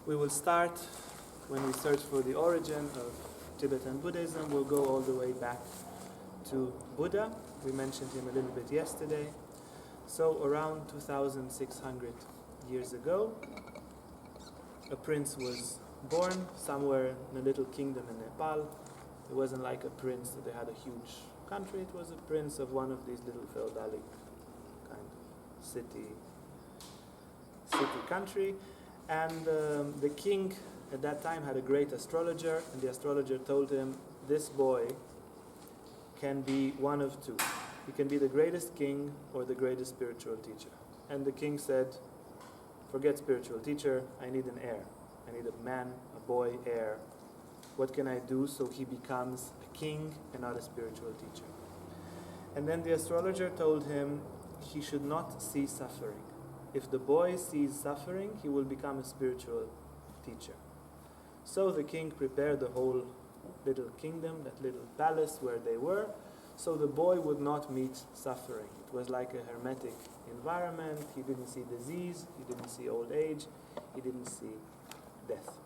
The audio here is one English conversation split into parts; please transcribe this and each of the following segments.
We will start when we search for the origin of Tibetan Buddhism. We'll go all the way back to Buddha. We mentioned him a little bit yesterday. So around 2,600 years ago, a prince was born somewhere in a little kingdom in Nepal. It wasn't like a prince that they had a huge country. It was a prince of one of these little feudalic kind of city country. And the king at that time had a great astrologer, and the astrologer told him, this boy can be one of two. He can be the greatest king or the greatest spiritual teacher. And the king said, forget spiritual teacher, I need an heir. I need a man, a boy heir. What can I do so he becomes a king and not a spiritual teacher? And then the astrologer told him he should not see suffering. If the boy sees suffering, he will become a spiritual teacher. So the king prepared the whole little kingdom, that little palace where they were, so the boy would not meet suffering. It was like a hermetic environment. He didn't see disease, he didn't see old age, he didn't see death.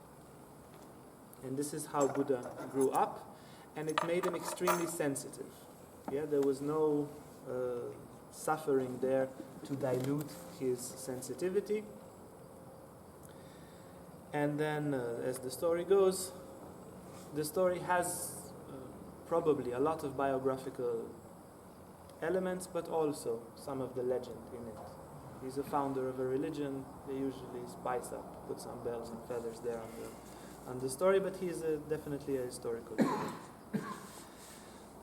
And this is how Buddha grew up, and it made him extremely sensitive. Yeah, there was no suffering there to dilute his sensitivity. And then, as the story goes, the story has probably a lot of biographical elements, but also some of the legend in it. He's a founder of a religion. They usually spice up, put some bells and feathers there on the story, but he's definitely a historical figure.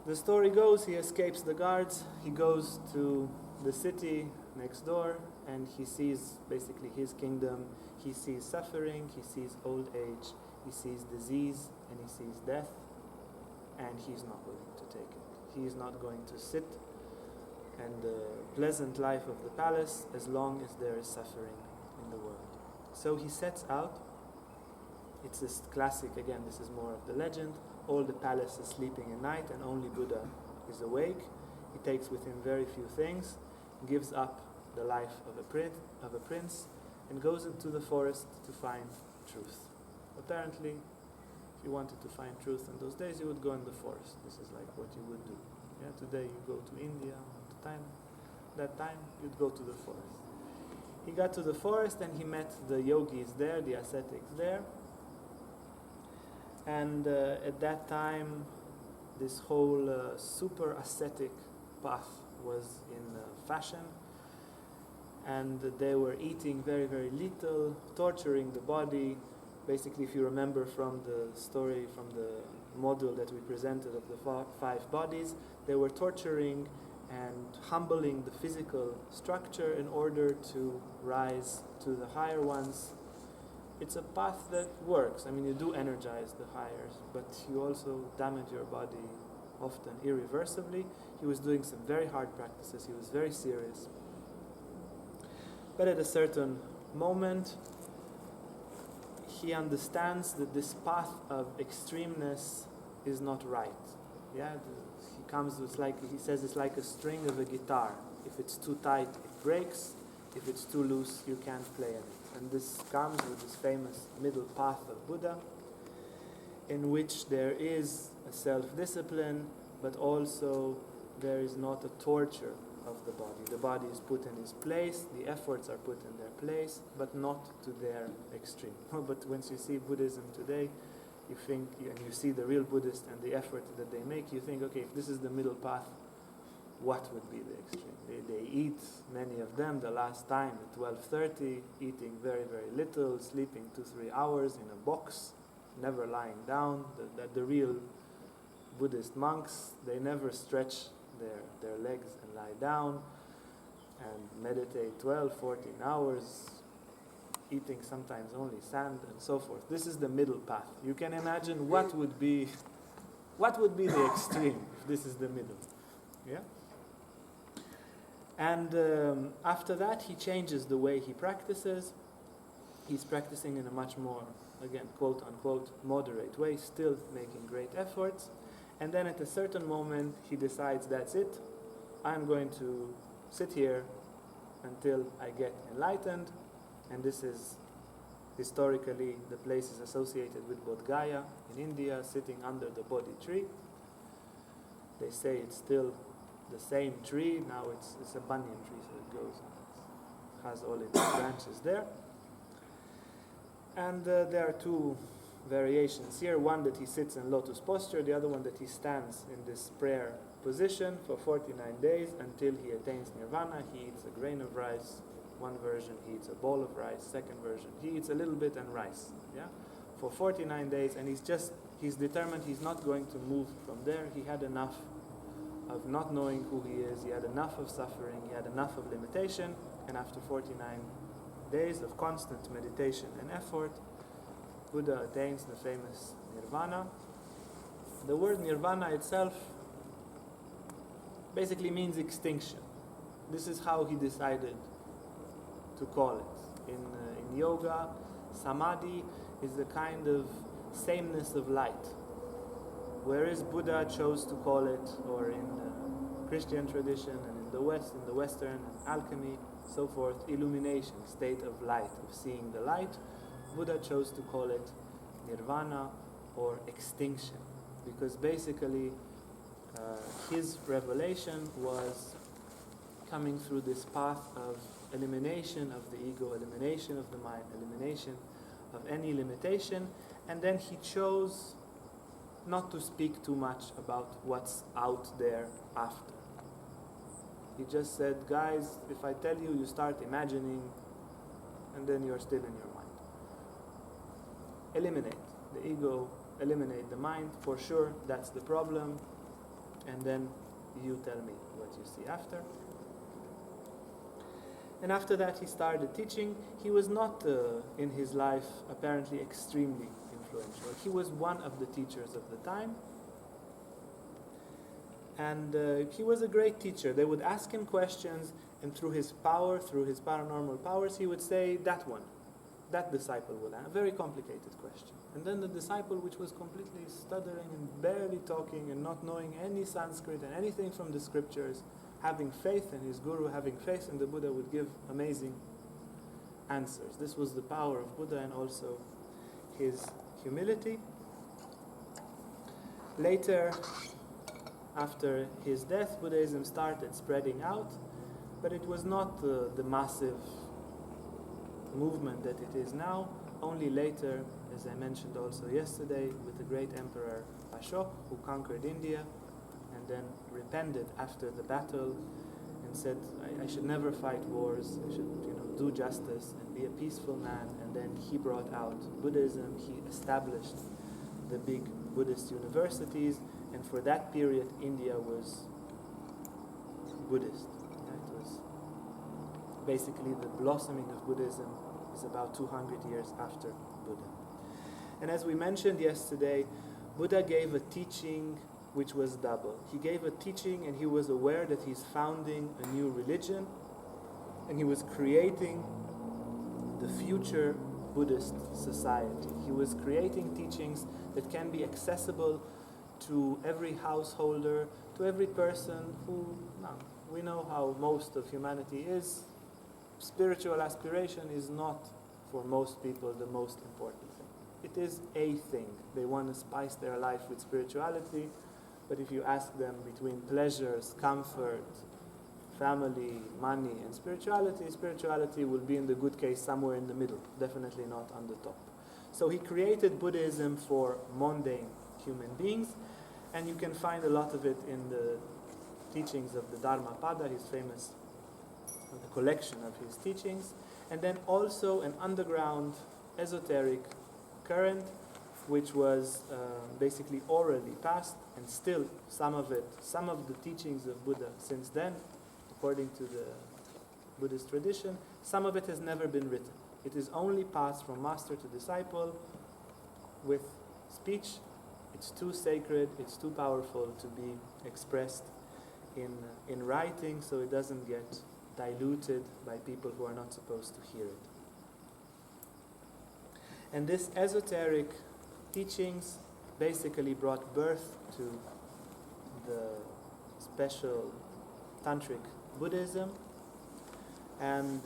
The story goes, he escapes the guards, he goes to the city next door, and he sees basically his kingdom. He sees suffering, he sees old age, he sees disease, and he sees death, and he's not willing to take it. He is not going to sit and the pleasant life of the palace as long as there is suffering in the world. So he sets out. It's this classic, again, this is more of the legend. All the palace is sleeping at night and only Buddha is awake. He takes with him very few things, gives up the life of a prince, and goes into the forest to find truth. Apparently, if you wanted to find truth in those days, you would go in the forest. This is like what you would do. Yeah, today you go to India, that time you'd go to the forest. He got to the forest and he met the yogis there, the ascetics there. And at that time, this whole super ascetic path was in fashion. And they were eating very, very little, torturing the body. Basically, if you remember from the story, from the model that we presented of the five bodies, they were torturing and humbling the physical structure in order to rise to the higher ones. It's a path that works. I mean, you do energize the higher, but you also damage your body often irreversibly. He was doing some very hard practices. He was very serious. But at a certain moment, he understands that this path of extremeness is not right. Yeah, he comes with he says it's like a string of a guitar. If it's too tight, it breaks. If it's too loose, you can't play on it. And this comes with this famous middle path of Buddha, in which there is a self-discipline, but also there is not a torture of the body. The body is put in its place, the efforts are put in their place, but not to their extreme. But once you see Buddhism today, you think, and you see the real Buddhist and the effort that they make, you think, okay, if this is the middle path, what would be the extreme? They eat, many of them, the last time at 12:30, eating very, very little, sleeping 2-3 hours in a box, never lying down. The real Buddhist monks, they never stretch their legs and lie down and meditate 12-14 hours, eating sometimes only sand and so forth. This is the middle path. You can imagine what would be the extreme if this is the middle. Yeah? And after that, he changes the way he practices. He's practicing in a much more, again, quote-unquote, moderate way, still making great efforts. And then at a certain moment, he decides, that's it. I'm going to sit here until I get enlightened. And this is Historically, the place is associated with Bodh Gaya in India, sitting under the Bodhi tree. They say it's still the same tree. Now it's a banyan tree, so it goes and has all its branches there. And there are two variations here. One that he sits in lotus posture, the other one that he stands in this prayer position for 49 days until he attains nirvana. He eats a grain of rice. One version he eats a bowl of rice. Second version he eats a little bit and rice. Yeah, for 49 days, and he's determined he's not going to move from there. He had enough of not knowing who he is. He had enough of suffering. He had enough of limitation. And after 49 days of constant meditation and effort, Buddha attains the famous nirvana. The word nirvana itself basically means extinction. This is how he decided to call it. In yoga, samadhi is a kind of sameness of light. Whereas Buddha chose to call it, or in the Christian tradition and in the West, in the Western, and alchemy, so forth, illumination, state of light, of seeing the light, Buddha chose to call it nirvana or extinction, because basically his revelation was coming through this path of elimination of the ego, elimination of the mind, elimination of any limitation, and then he chose not to speak too much about what's out there after. He just said, guys, if I tell you, you start imagining, and then you're still in your mind. Eliminate the ego, eliminate the mind, for sure, that's the problem, and then you tell me what you see after. And after that he started teaching. He was not, in his life, apparently extremely influential. He was one of the teachers of the time. And he was a great teacher. They would ask him questions, and through his power, through his paranormal powers, he would say, that one, that disciple would answer. A very complicated question. And then the disciple, which was completely stuttering and barely talking and not knowing any Sanskrit and anything from the scriptures, having faith in his guru, having faith in the Buddha, would give amazing answers. This was the power of Buddha, and also his humility. Later, after his death, Buddhism started spreading out, but it was not the massive movement that it is now. Only later, as I mentioned also yesterday, with the great emperor Ashoka, who conquered India and then repented after the battle and said, I should never fight wars, I should do justice and be a peaceful man. And then he brought out Buddhism, he established the big Buddhist universities, and for that period India was Buddhist. It was basically the blossoming of Buddhism is about 200 years after Buddha. And as we mentioned yesterday, Buddha gave a teaching which was double. He gave a teaching, and he was aware that he's founding a new religion, and he was creating the future Buddhist society. He was creating teachings that can be accessible to every householder, to every person who, we know how most of humanity is. Spiritual aspiration is not, for most people, the most important thing. It is a thing. They want to spice their life with spirituality, but if you ask them between pleasures, comfort, family, money, and spirituality will be, in the good case, somewhere in the middle, definitely not on the top. So he created Buddhism for mundane human beings, and you can find a lot of it in the teachings of the Dharmapada, his famous the collection of his teachings, and then also an underground esoteric current which was basically orally passed, and still some of the teachings of Buddha since then, according to the Buddhist tradition, some of it has never been written. It is only passed from master to disciple with speech. It's too sacred, it's too powerful to be expressed in writing, so it doesn't get diluted by people who are not supposed to hear it. And this esoteric teachings basically brought birth to the special Tantric Buddhism, And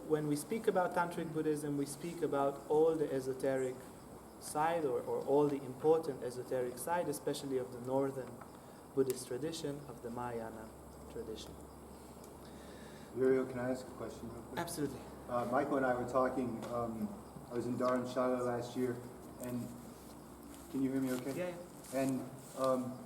when we speak about Tantric Buddhism, we speak about all the esoteric side, or all the important esoteric side, especially of the northern Buddhist tradition, of the Mahayana tradition. Uriel, can I ask a question real quick? Absolutely. Michael and I were talking, I was in Dharamshala last year, and can you hear me okay? Yeah, yeah. And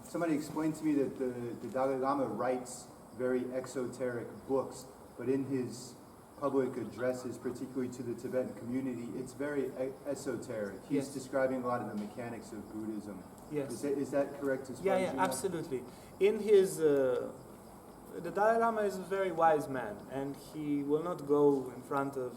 somebody explained to me that the Dalai Lama writes very exoteric books, but in his public addresses, particularly to the Tibetan community, it's very esoteric. He's Yes. describing a lot of the mechanics of Buddhism. Yes. Is that correct as far Yeah, as yeah, you know? absolutely. In his, the Dalai Lama is a very wise man, and he will not go in front of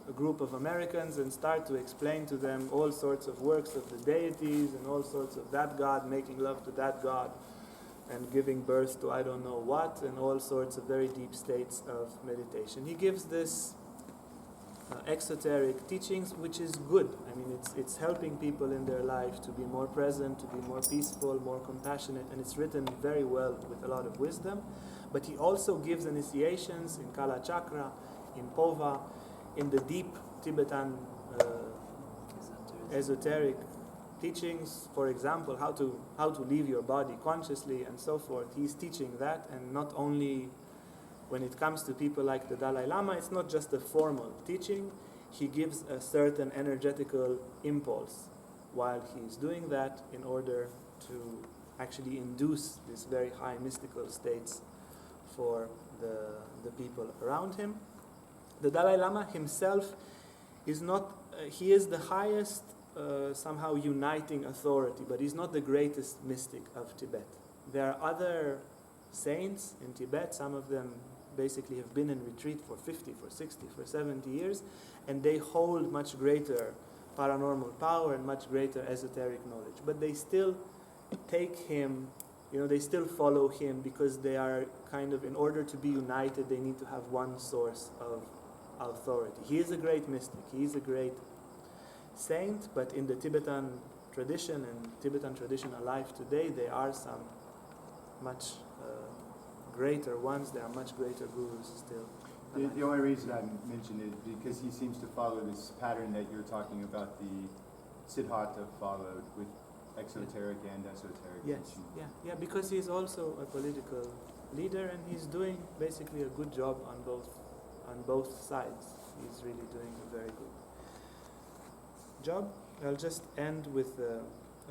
a group of Americans and start to explain to them all sorts of works of the deities and all sorts of that God, making love to that God, and giving birth to I don't know what, and all sorts of very deep states of meditation. He gives this exoteric teachings, which is good. I mean, it's helping people in their life to be more present, to be more peaceful, more compassionate, and it's written very well with a lot of wisdom. But he also gives initiations in Kala Chakra, in Pova, in the deep Tibetan esoteric teachings. For example, how to leave your body consciously and so forth. He's teaching that, and not only when it comes to people like the Dalai Lama, it's not just a formal teaching. He gives a certain energetical impulse while he's doing that in order to actually induce these very high mystical states for the people around him. The Dalai Lama himself is not, he is the highest somehow uniting authority, but he's not the greatest mystic of Tibet. There are other saints in Tibet, some of them basically have been in retreat for 50, for 60, for 70 years, and they hold much greater paranormal power and much greater esoteric knowledge. But they still take him, they still follow him, because they are kind of, in order to be united, they need to have one source of authority. He is a great mystic, he is a great saint, but in the Tibetan tradition, and Tibetan tradition alive today, there are some much greater ones, there are much greater gurus still. The only reason I mentioned it because he seems to follow this pattern that you're talking about, the Siddhartha followed with exoteric and esoteric Yes, teaching. yeah, because he's also a political leader, and he's doing basically a good job on both sides. He's really doing a very good job. I'll just end with a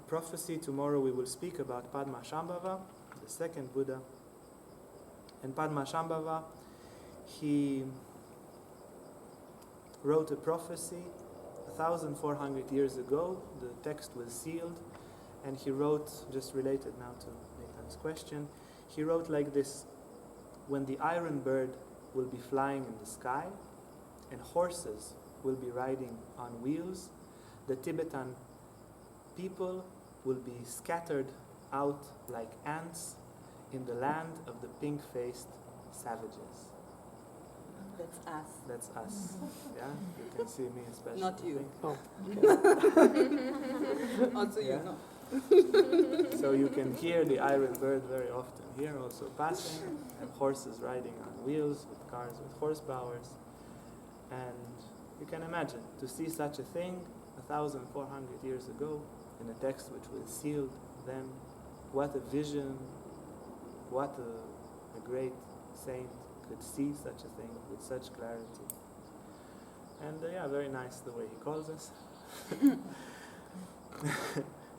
prophecy. Tomorrow we will speak about Padma-Shambhava, the second Buddha. And Padma-Shambhava, he wrote a prophecy 1,400 years ago. The text was sealed, and he wrote, just related now to Nathan's question, he wrote like this: when the iron bird will be flying in the sky, and horses will be riding on wheels, the Tibetan people will be scattered out like ants in the land of the pink-faced savages. That's us. That's us. Yeah, you can see me especially. Not you. Oh. Also Yeah. you know. So you can hear the iron bird very often here, also passing, and horses riding on wheels with cars with horsepowers. And you can imagine to see such a thing 1,400 years ago in a text which was sealed then. What a vision! What a great saint could see such a thing with such clarity. And yeah, very nice the way he calls us.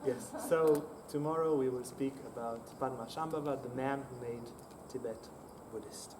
Yes, so tomorrow we will speak about Padma-Shambhava, the man who made Tibet Buddhist.